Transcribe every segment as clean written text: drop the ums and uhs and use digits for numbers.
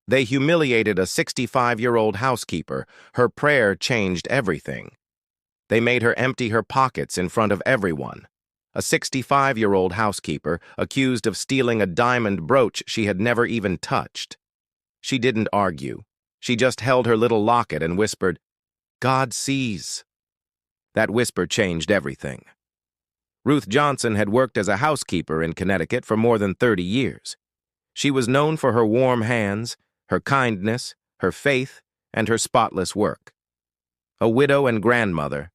They humiliated a 65-year-old housekeeper. Her prayer changed everything. They made her empty her pockets in front of everyone. A 65-year-old housekeeper accused of stealing a diamond brooch she had never even touched. She didn't argue. She just held her little locket and whispered, "God sees." That whisper changed everything. Ruth Johnson had worked as a housekeeper in Connecticut for more than 30 years. She was known for her warm hands, her kindness, her faith, and her spotless work. A widow and grandmother,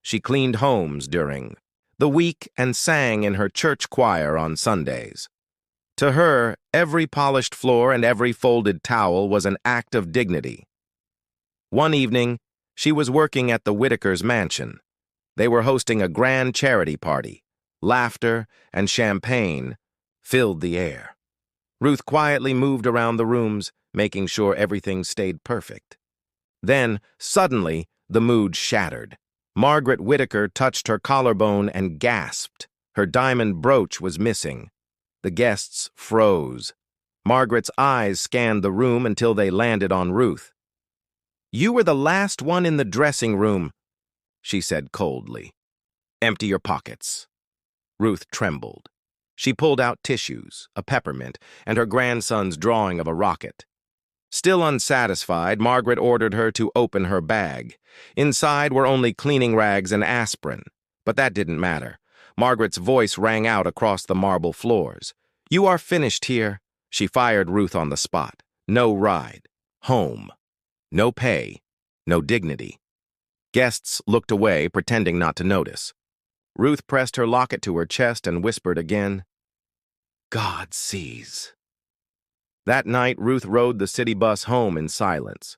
she cleaned homes during the week and sang in her church choir on Sundays. To her, every polished floor and every folded towel was an act of dignity. One evening, she was working at the Whitakers' mansion. They were hosting a grand charity party. Laughter and champagne filled the air. Ruth quietly moved around the rooms, making sure everything stayed perfect. Then, suddenly, the mood shattered. Margaret Whitaker touched her collarbone and gasped. Her diamond brooch was missing. The guests froze. Margaret's eyes scanned the room until they landed on Ruth. "You were the last one in the dressing room," she said coldly. "Empty your pockets." Ruth trembled. She pulled out tissues, a peppermint, and her grandson's drawing of a rocket. Still unsatisfied, Margaret ordered her to open her bag. Inside were only cleaning rags and aspirin. But that didn't matter. Margaret's voice rang out across the marble floors. "You are finished here." She fired Ruth on the spot. No ride. Home. No pay. No dignity. Guests looked away, pretending not to notice. Ruth pressed her locket to her chest and whispered again, "God sees." That night, Ruth rode the city bus home in silence.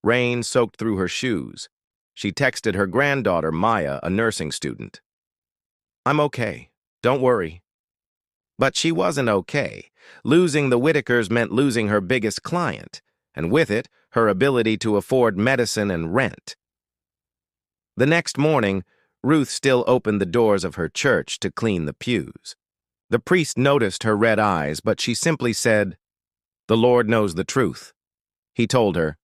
Rain soaked through her shoes. She texted her granddaughter, Maya, a nursing student. "I'm okay. Don't worry." But she wasn't okay. Losing the Whitakers meant losing her biggest client, and with it, her ability to afford medicine and rent. The next morning, Ruth still opened the doors of her church to clean the pews. The priest noticed her red eyes, but she simply said, "The Lord knows the truth." He told her,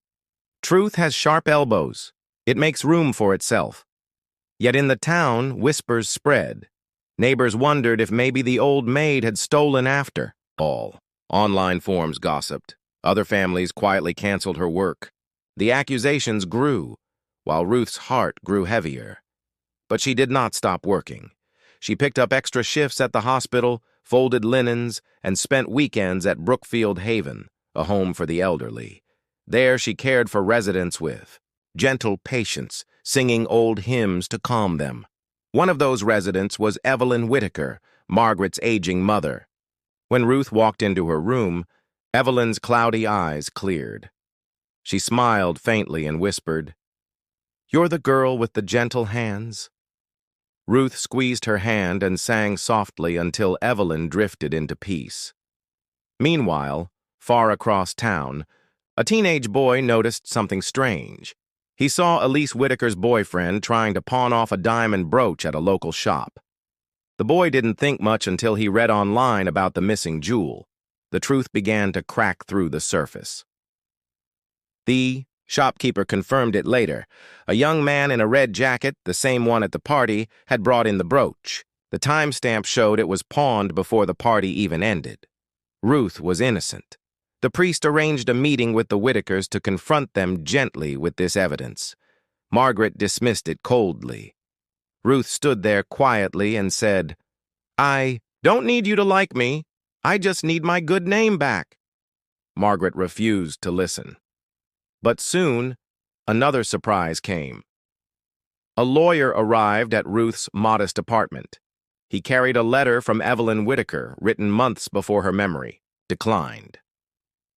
"Truth has sharp elbows. It makes room for itself." Yet in the town, whispers spread. Neighbors wondered if maybe the old maid had stolen after all. Online forums gossiped. Other families quietly canceled her work. The accusations grew, while Ruth's heart grew heavier. But she did not stop working. She picked up extra shifts at the hospital, folded linens, and spent weekends at Brookfield Haven, a home for the elderly. There she cared for residents with gentle patience, singing old hymns to calm them. One of those residents was Evelyn Whitaker, Margaret's aging mother. When Ruth walked into her room, Evelyn's cloudy eyes cleared. She smiled faintly and whispered, "You're the girl with the gentle hands?" Ruth squeezed her hand and sang softly until Evelyn drifted into peace. Meanwhile, far across town, a teenage boy noticed something strange. He saw Elise Whitaker's boyfriend trying to pawn off a diamond brooch at a local shop. The boy didn't think much until he read online about the missing jewel. The truth began to crack through the surface. The shopkeeper confirmed it later. A young man in a red jacket, the same one at the party, had brought in the brooch. The timestamp showed it was pawned before the party even ended. Ruth was innocent. The priest arranged a meeting with the Whitakers to confront them gently with this evidence. Margaret dismissed it coldly. Ruth stood there quietly and said, "I don't need you to like me. I just need my good name back." Margaret refused to listen. But soon, another surprise came. A lawyer arrived at Ruth's modest apartment. He carried a letter from Evelyn Whitaker, written months before her memory, declined.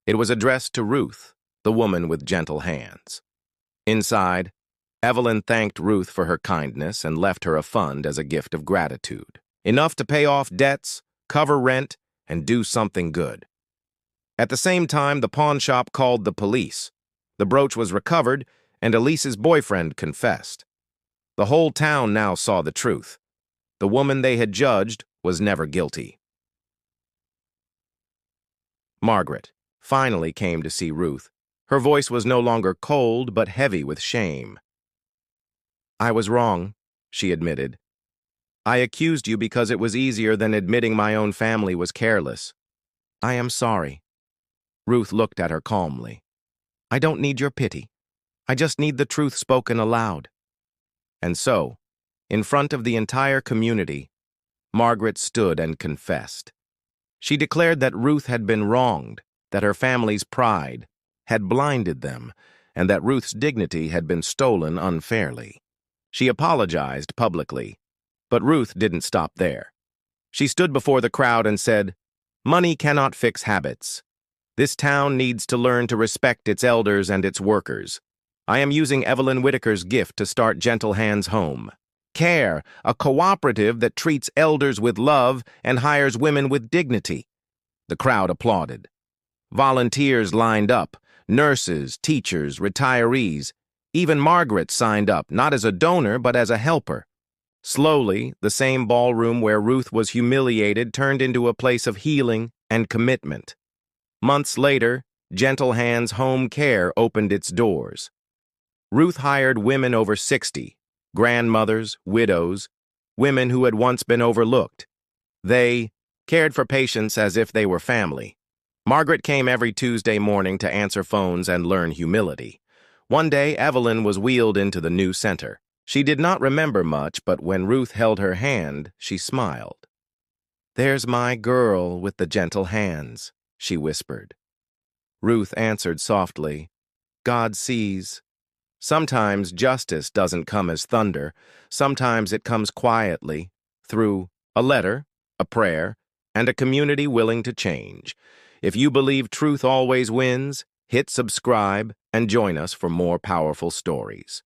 It was addressed to Ruth, the woman with gentle hands. Inside, Evelyn thanked Ruth for her kindness and left her a fund as a gift of gratitude, enough to pay off debts, cover rent, and do something good. At the same time, the pawn shop called the police. The brooch was recovered, and Elise's boyfriend confessed. The whole town now saw the truth. The woman they had judged was never guilty. Margaret, finally came to see Ruth. Her voice was no longer cold, but heavy with shame. "I was wrong," she admitted. "I accused you because it was easier than admitting my own family was careless. I am sorry." Ruth looked at her calmly. "I don't need your pity. I just need the truth spoken aloud." And so, in front of the entire community, Margaret stood and confessed. She declared that Ruth had been wronged, that her family's pride had blinded them, and that Ruth's dignity had been stolen unfairly. She apologized publicly, but Ruth didn't stop there. She stood before the crowd and said, "Money cannot fix habits. This town needs to learn to respect its elders and its workers. I am using Evelyn Whitaker's gift to start Gentle Hands Home. Care, a cooperative that treats elders with love and hires women with dignity." The crowd applauded. Volunteers lined up, nurses, teachers, retirees. Even Margaret signed up, not as a donor, but as a helper. Slowly, the same ballroom where Ruth was humiliated turned into a place of healing and commitment. Months later, Gentle Hands Home Care opened its doors. Ruth hired women over 60, grandmothers, widows, women who had once been overlooked. They cared for patients as if they were family. Margaret came every Tuesday morning to answer phones and learn humility. One day, Evelyn was wheeled into the new center. She did not remember much, but when Ruth held her hand, she smiled. "There's my girl with the gentle hands," she whispered. Ruth answered softly, "God sees." Sometimes justice doesn't come as thunder. Sometimes it comes quietly, through a letter, a prayer, and a community willing to change. If you believe truth always wins, hit subscribe and join us for more powerful stories.